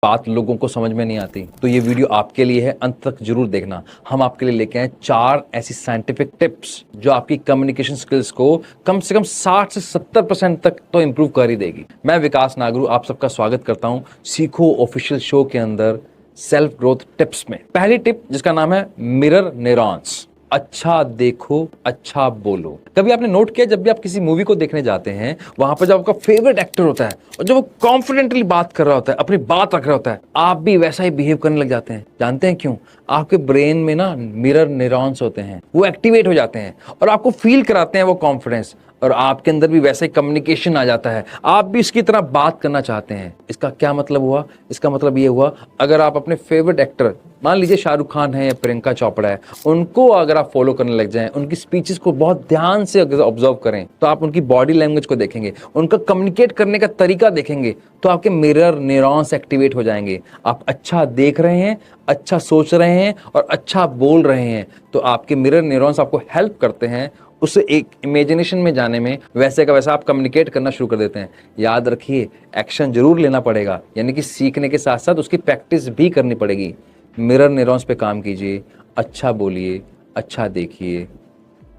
बात लोगों को समझ में नहीं आती, तो ये वीडियो आपके लिए है, अंत तक जरूर देखना। हम आपके लिए लेके आए 4 ऐसी साइंटिफिक टिप्स जो आपकी कम्युनिकेशन स्किल्स को कम से कम 60 से 70% तक तो इंप्रूव कर ही देगी। मैं विकास नागरू आप सबका स्वागत करता हूं सीखो ऑफिशियल शो के अंदर सेल्फ ग्रोथ टिप्स में। पहली टिप जिसका नाम है मिरर न्यूरॉन्स। अच्छा देखो, अच्छा बोलो। कभी आपने नोट किया जब भी आप किसी मूवी को देखने जाते हैं, वहां पर जब आपका फेवरेट एक्टर होता है और जब वो कॉन्फिडेंटली बात कर रहा होता है, अपनी बात रख रहा होता है, आप भी वैसा ही बिहेव करने लग जाते हैं। जानते हैं क्यों? आपके ब्रेन में ना मिरर न्यूरॉन्स होते हैं, वो एक्टिवेट हो जाते हैं और आपको फील कराते हैं वो कॉन्फिडेंस, और आपके अंदर भी वैसा ही कम्युनिकेशन आ जाता है, आप भी इसकी तरह बात करना चाहते हैं। इसका क्या मतलब हुआ? इसका मतलब ये हुआ, अगर आप अपने फेवरेट एक्टर, मान लीजिए शाहरुख खान है या प्रियंका चोपड़ा है, उनको अगर आप फॉलो करने लग जाएं, उनकी स्पीचेस को बहुत ध्यान से अगर ऑब्जर्व करें, तो आप उनकी बॉडी लैंग्वेज को देखेंगे, उनका कम्युनिकेट करने का तरीका देखेंगे, तो आपके मिरर न्यूरॉन्स एक्टिवेट हो जाएंगे। आप अच्छा देख रहे हैं, अच्छा सोच रहे हैं और अच्छा बोल रहे हैं, तो आपके मिरर न्यूरॉन्स आपको हेल्प करते हैं उस एक इमेजिनेशन में जाने में। वैसे का वैसा आप कम्युनिकेट करना शुरू कर देते हैं। याद रखिए, एक्शन जरूर लेना पड़ेगा, यानी कि सीखने के साथ साथ उसकी प्रैक्टिस भी करनी पड़ेगी। मिरर न्यूरॉन्स पे काम कीजिए, अच्छा बोलिए, अच्छा देखिए।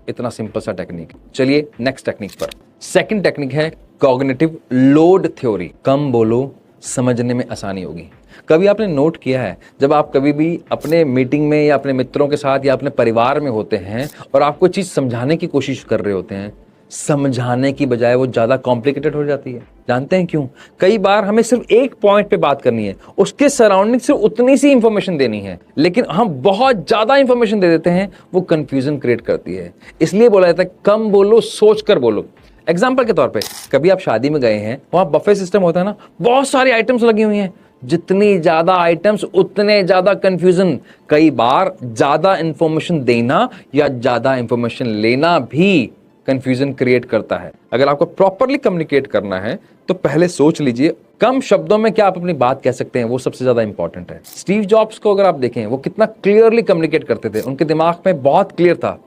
इतना सिंपल सा टेक्निक। चलिए नेक्स्ट टेक्निक पर। सेकंड टेक्निक है कॉग्निटिव लोड थ्योरी। कम बोलो, समझने में आसानी होगी। कभी आपने नोट किया है, जब आप कभी भी अपने मीटिंग में या अपने मित्रों के साथ या अपने परिवार में होते हैं और आपको चीज समझाने की कोशिश कर रहे होते हैं, समझाने की बजाय वो ज्यादा कॉम्प्लिकेटेड हो जाती है। जानते हैं क्यों? कई बार हमें सिर्फ एक पॉइंट पे बात करनी है, उसके सराउंडिंग सिर्फ उतनी सी इंफॉर्मेशन देनी है, लेकिन हम बहुत ज्यादा इंफॉर्मेशन दे देते हैं, वो कंफ्यूजन क्रिएट करती है। इसलिए बोला जाता है कम बोलो, सोच कर बोलो। एग्जाम्पल के तौर पे, कभी आप शादी में गए हैं, वहां बफे सिस्टम होता है ना, बहुत सारी आइटम्स लगी हुई हैं, जितनी ज्यादा आइटम्स उतने ज्यादा कंफ्यूजन। कई बार ज्यादा इंफॉर्मेशन देना या ज्यादा इंफॉर्मेशन लेना भी कंफ्यूजन क्रिएट करता है। अगर आपको प्रॉपरली कम्युनिकेट करना है तो पहले सोच लीजिए कम शब्दों में क्या आप अपनी बात कह सकते हैं, वो सबसे ज्यादा इंपॉर्टेंट है। स्टीव जॉब्स को अगर आप देखें, वो कितना क्लियरली कम्युनिकेट करते थे, उनके दिमाग में बहुत क्लियर था।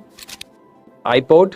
आईपॉड,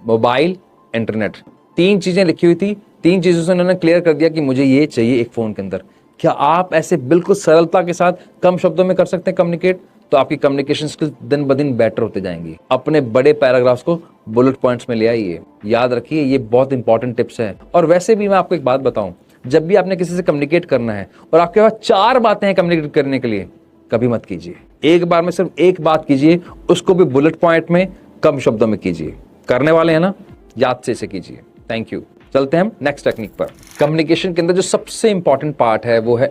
मोबाइल, इंटरनेट, 3 चीजें लिखी हुई थी, 3 चीजों से उन्होंने क्लियर कर दिया कि मुझे ये चाहिए एक फोन के अंदर। क्या आप ऐसे बिल्कुल सरलता के साथ कम शब्दों में कर सकते हैं कम्युनिकेट? तो आपकी कम्युनिकेशन स्किल्स दिन ब दिन बेटर होते जाएंगी। अपने बड़े पैराग्राफ्स को बुलेट पॉइंट्स में ले आइए। याद रखिए, ये बहुत इंपॉर्टेंट टिप्स है। और वैसे भी मैं आपको एक बात बताऊं, जब भी आपने किसी से कम्युनिकेट करना है और आपके पास 4 बातें हैं कम्युनिकेट करने के लिए, कभी मत कीजिए। एक बार में सिर्फ एक बात कीजिए, उसको भी बुलेट पॉइंट में कम शब्दों में कीजिए। करने वाले हैं ना, याद से इसे कीजिए। Thank you. चलते हैं हम नेक्स्ट टेक्निक पर। कम्युनिकेशन के अंदर जो सबसे इंपॉर्टेंट पार्ट है वो है